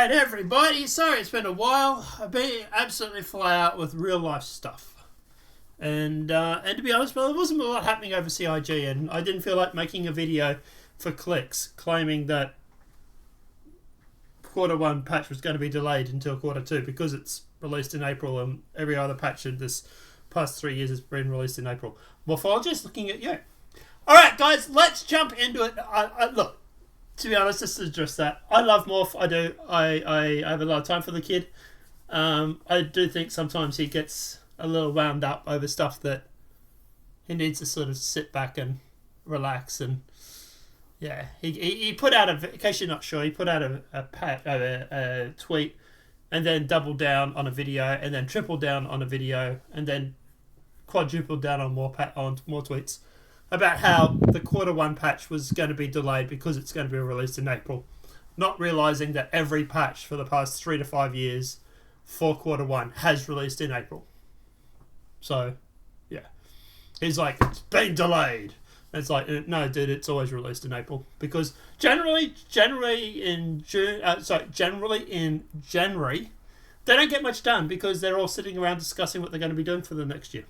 Alright everybody, sorry it's been a while. I've been absolutely flat out with real life stuff. And to be honest, well, there wasn't a lot happening over CIG, and I didn't feel like making a video for clicks claiming that Q1 patch was going to be delayed until Q2 because it's released in April and every other patch in this past 3 years has been released in April. Morphologists looking at you. Alright guys, let's jump into it. Look, to be honest, just to address that, I love Morph. I do. I have a lot of time for the kid. I do think sometimes he gets a little wound up over stuff that he needs to sort of sit back and relax. And yeah, he put out in case you're not sure, he put out a tweet and then doubled down on a video and then tripled down on a video and then quadrupled down on more tweets about how the Q1 patch was going to be delayed because it's going to be released in April, not realizing that every patch for the past 3 to 5 years for Q1 has released in April. So, yeah. He's like, it's been delayed. And it's like, no, dude, it's always released in April. Because generally in January, they don't get much done because they're all sitting around discussing what they're going to be doing for the next year.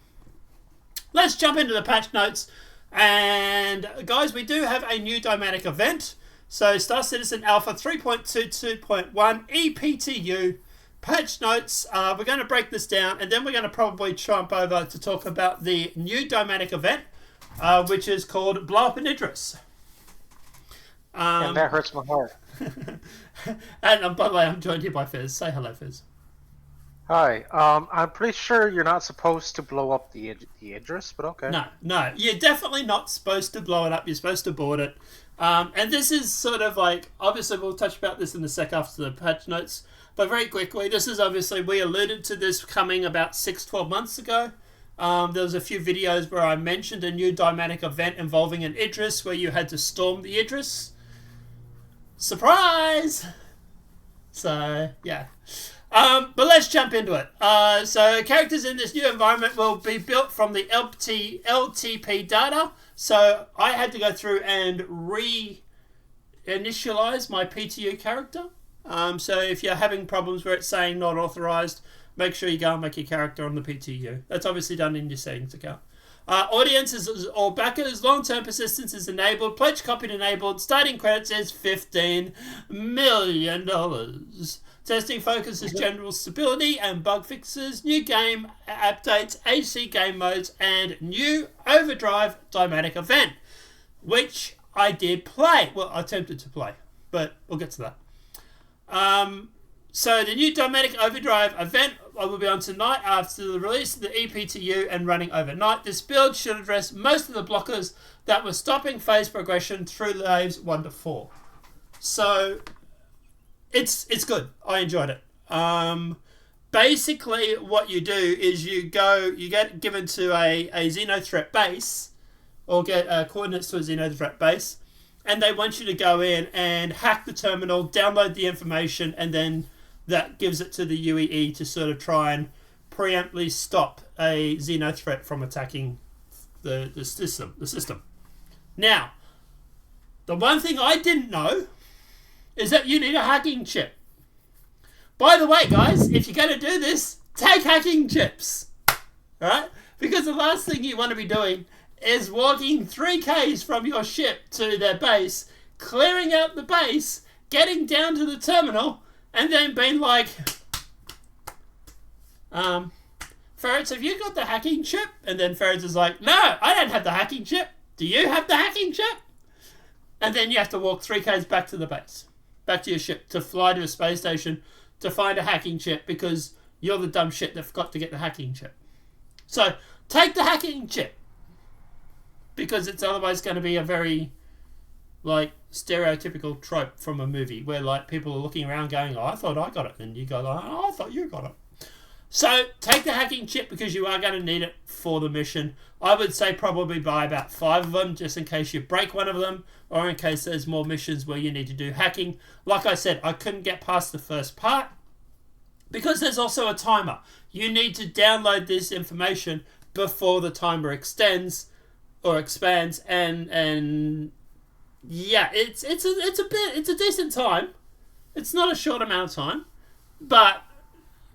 Let's jump into the patch notes. And guys, we do have a new dynamic event. So Star Citizen Alpha 3.22.1 EPTU patch notes. We're going to break this down and then we're going to probably jump over to talk about the new dynamic event, which is called Blow Up an Idris. And that hurts my heart. And by the way, I'm joined here by Fizz. Say hello, Fizz. Hi. I'm pretty sure you're not supposed to blow up the Idris, but okay. No. You're definitely not supposed to blow it up. You're supposed to board it. And this is sort of like, obviously we'll touch about this in a sec after the patch notes, but very quickly, this is obviously, we alluded to this coming about 6-12 months ago. There was a few videos where I mentioned a new dynamic event involving an Idris where you had to storm the Idris. Surprise! So, yeah. But let's jump into it. So characters in this new environment will be built from the LTP data. So I had to go through and re-initialize my PTU character. So if you're having problems where it's saying not authorized, make sure you go and make your character on the PTU. That's obviously done in your settings account. Audiences or backers, long-term persistence is enabled, pledge copied enabled, starting credits is $15 million. Testing focuses general stability and bug fixes, new game updates, AC game modes, and new Overdrive dynamic event, which I did play. Well, I attempted to play, but we'll get to that. So the new dynamic Overdrive event will be on tonight after the release of the EPTU and running overnight. This build should address most of the blockers that were stopping phase progression through waves 1 to 4. So it's good. I enjoyed it. Basically, what you do is you get given to a Xenothreat base, or get coordinates to a Xenothreat base, and they want you to go in and hack the terminal, download the information, and then that gives it to the UEE to sort of try and preemptly stop a Xenothreat from attacking the system. Now, the one thing I didn't know is that you need a hacking chip. By the way, guys, if you're going to do this, take hacking chips. Alright? Because the last thing you want to be doing is walking 3Ks from your ship to their base, clearing out the base, getting down to the terminal, and then being like, Ferrets, have you got the hacking chip? And then Ferrets is like, no, I don't have the hacking chip. Do you have the hacking chip? And then you have to walk 3Ks back to the base, back to your ship, to fly to a space station to find a hacking chip because you're the dumb shit that forgot to get the hacking chip. So, take the hacking chip. Because it's otherwise going to be a very, like, stereotypical trope from a movie where, like, people are looking around going, oh, I thought I got it. And you go, oh, I thought you got it. So, take the hacking chip because you are going to need it for the mission. I would say probably buy about 5 of them just in case you break one of them or in case there's more missions where you need to do hacking. Like I said, I couldn't get past the first part because there's also a timer. You need to download this information before the timer extends or expands, and yeah, it's a decent time. It's not a short amount of time, but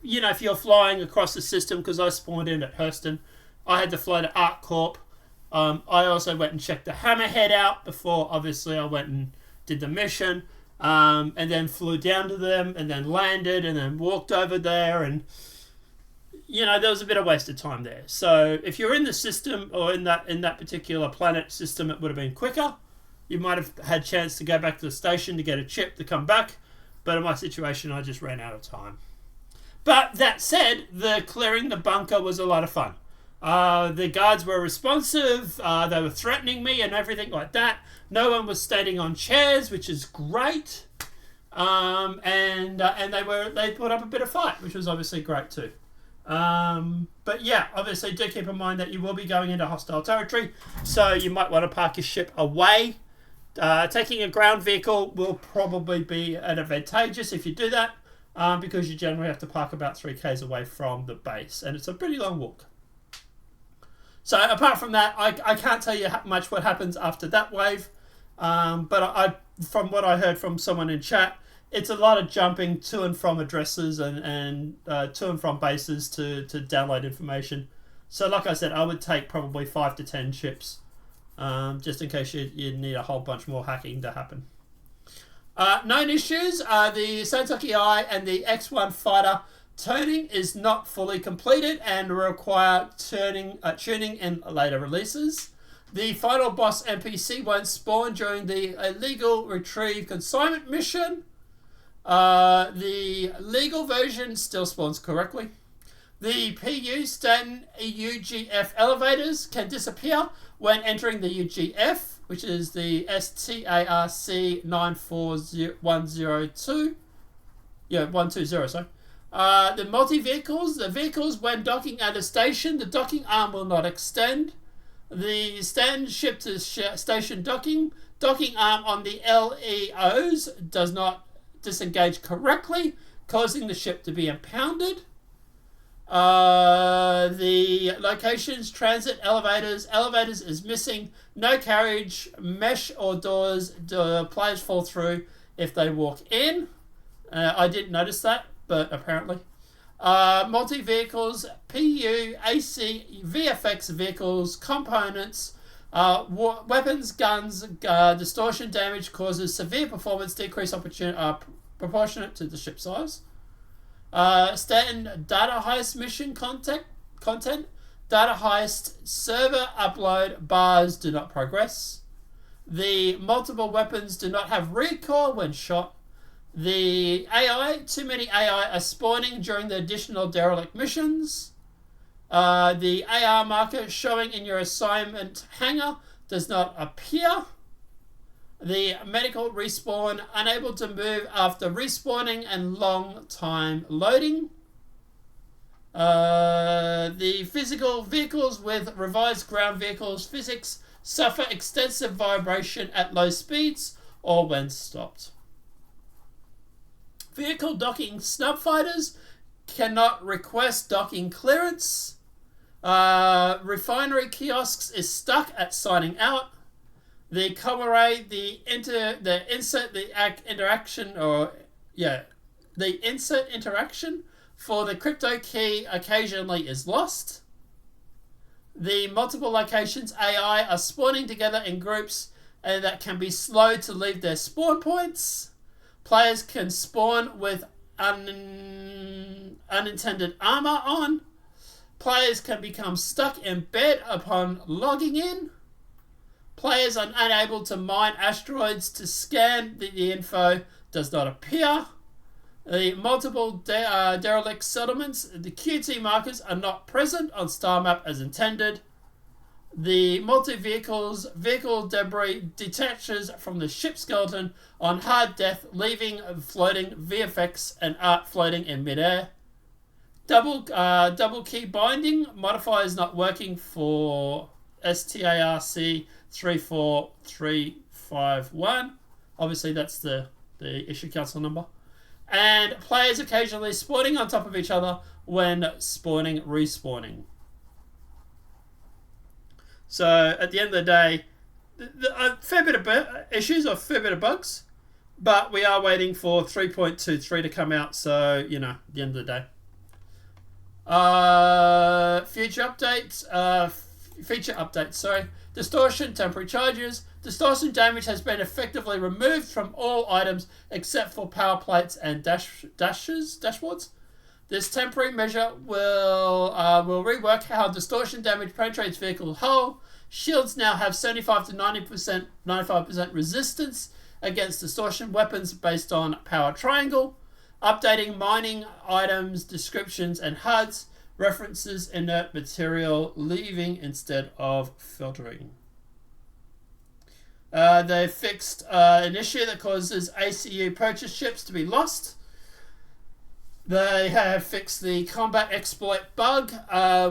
you know, if you're flying across the system, because I spawned in at Hurston, I had to fly to ArcCorp. I also went and checked the Hammerhead out before, obviously, I went and did the mission, and then flew down to them, and then landed, and then walked over there, and you know, there was a bit of waste of time there. So if you're in the system or in that particular planet system, it would have been quicker. You might have had a chance to go back to the station to get a chip to come back, but in my situation, I just ran out of time. But that said, the clearing the bunker was a lot of fun. The guards were responsive. They were threatening me and everything like that. No one was standing on chairs, which is great. And they put up a bit of fight, which was obviously great too. But yeah, obviously do keep in mind that you will be going into hostile territory, so you might want to park your ship away. Taking a ground vehicle will probably be advantageous if you do that, because you generally have to park about 3k's away from the base, and it's a pretty long walk. So apart from that, I can't tell you much what happens after that wave, but from what I heard from someone in chat, it's a lot of jumping to and from addresses and to and from bases to download information. So like I said, I would take probably 5 to 10 ships, just in case you need a whole bunch more hacking to happen. Known issues are the Santoki I and the X1 fighter tuning is not fully completed and require tuning in later releases. The final boss NPC won't spawn during the illegal retrieve consignment mission. The legal version still spawns correctly. The PU Stanton UGF elevators can disappear when entering the UGF, which is the STARC 94102. Yeah, 120, sorry. The multi-vehicles, the vehicles when docking at a station, the docking arm will not extend. The stand ship to station docking arm on the LEOs does not disengage correctly, causing the ship to be impounded. The locations, transit, elevators is missing. No carriage, mesh or doors. The players fall through if they walk in. I didn't notice that, but apparently. Multi-vehicles, PU, AC, VFX vehicles, components, weapons, guns, distortion damage causes severe performance decrease proportionate to the ship size. Stanton data heist mission content. Data heist server upload bars do not progress. The multiple weapons do not have recoil when shot. The AI, too many AI are spawning during the additional derelict missions. The AR marker showing in your assignment hangar does not appear. The medical respawn, unable to move after respawning and long time loading. The physical vehicles with revised ground vehicles physics suffer extensive vibration at low speeds or when stopped. Vehicle docking snub fighters cannot request docking clearance. Refinery kiosks is stuck at signing out. The Comare, the insert interaction for the crypto key occasionally is lost. The multiple locations AI are spawning together in groups and that can be slow to leave their spawn points. Players can spawn with unintended armor on. Players can become stuck in bed upon logging in. Players are unable to mine asteroids to scan the info does not appear. The multiple derelict settlements, the QT markers are not present on star map as intended. The vehicle debris detaches from the ship skeleton on hard death, leaving floating VFX and art floating in midair. Double key binding modifiers not working for STARC 3.22.1. Obviously, that's the issue council number. And players occasionally spawning on top of each other when respawning. So at the end of the day, a fair bit of issues or a fair bit of bugs. But we are waiting for 3.23 to come out, so, you know, at the end of the day. Future updates, feature updates, sorry. Distortion, temporary charges. Distortion damage has been effectively removed from all items except for power plates and dashboards. This temporary measure will rework how distortion damage penetrates vehicle hull. Shields now have 75 to 95% resistance against distortion weapons based on power triangle. Updating mining items, descriptions, and HUDs. References inert material leaving instead of filtering. They fixed an issue that causes ACU purchase ships to be lost. They have fixed the combat exploit bug.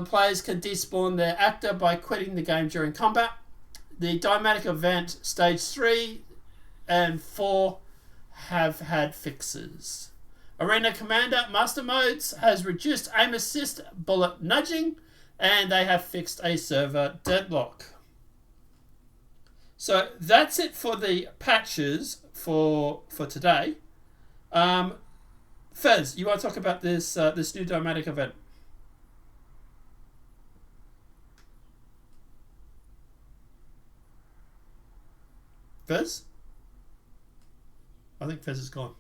Players can despawn their actor by quitting the game during combat. The dynamic event stage 3 and 4 have had fixes. Arena Commander Master Modes has reduced aim assist bullet nudging, and they have fixed a server deadlock. So that's it for the patches for today. Fez, you want to talk about this this new dynamic event? Fez? I think Fez is gone.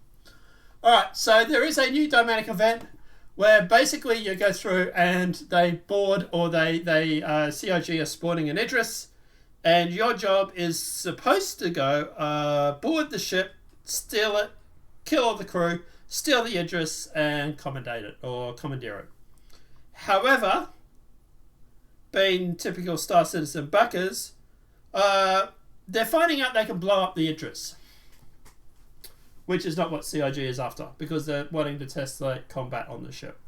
Alright, so there is a new dynamic event where basically you go through and they board or they CIG are spawning an Idris, and your job is supposed to go board the ship, steal it, kill all the crew, steal the Idris, and commandeer it. However, being typical Star Citizen backers, they're finding out they can blow up the Idris, which is not what CIG is after, because they're wanting to test like combat on the ship.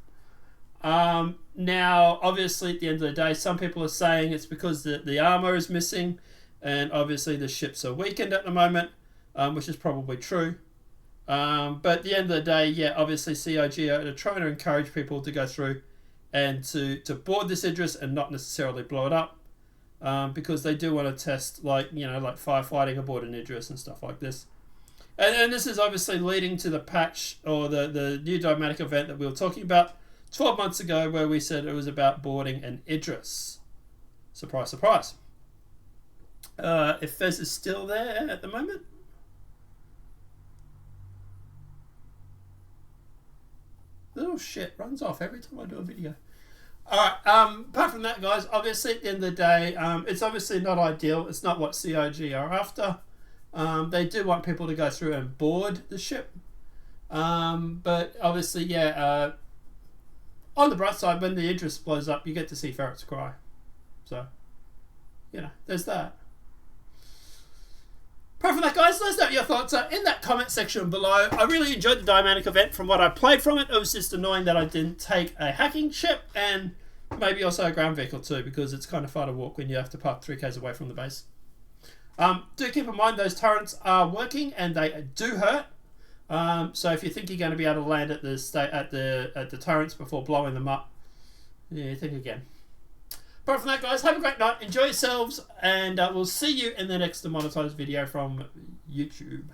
Now, obviously, at the end of the day, some people are saying it's because the armor is missing, and obviously the ships are weakened at the moment, which is probably true. But at the end of the day, yeah, obviously CIG are trying to encourage people to go through and to board this Idris and not necessarily blow it up, because they do want to test like firefighting aboard an Idris and stuff like this. And this is obviously leading to the patch or the new dynamic event that we were talking about 12 months ago, where we said it was about boarding an Idris. Surprise, surprise. If Fez is still there at the moment. Little shit runs off every time I do a video. Alright, apart from that, guys, obviously at the end of the day, it's obviously not ideal. It's not what CIG are after. They do want people to go through and board the ship. But obviously, yeah, on the bright side, when the Idris blows up, you get to see ferrets cry. So, there's that. Apart from that, guys, let us know what your thoughts are in that comment section below. I really enjoyed the dynamic event from what I played from it. It was just annoying that I didn't take a hacking ship and maybe also a ground vehicle too, because it's kind of far to walk when you have to park 3k's away from the base. Do keep in mind those turrets are working and they do hurt. So if you think you're going to be able to land at the turrets before blowing them up, yeah, think again. Apart from that, guys, have a great night, enjoy yourselves, and we'll see you in the next demonetized video from YouTube.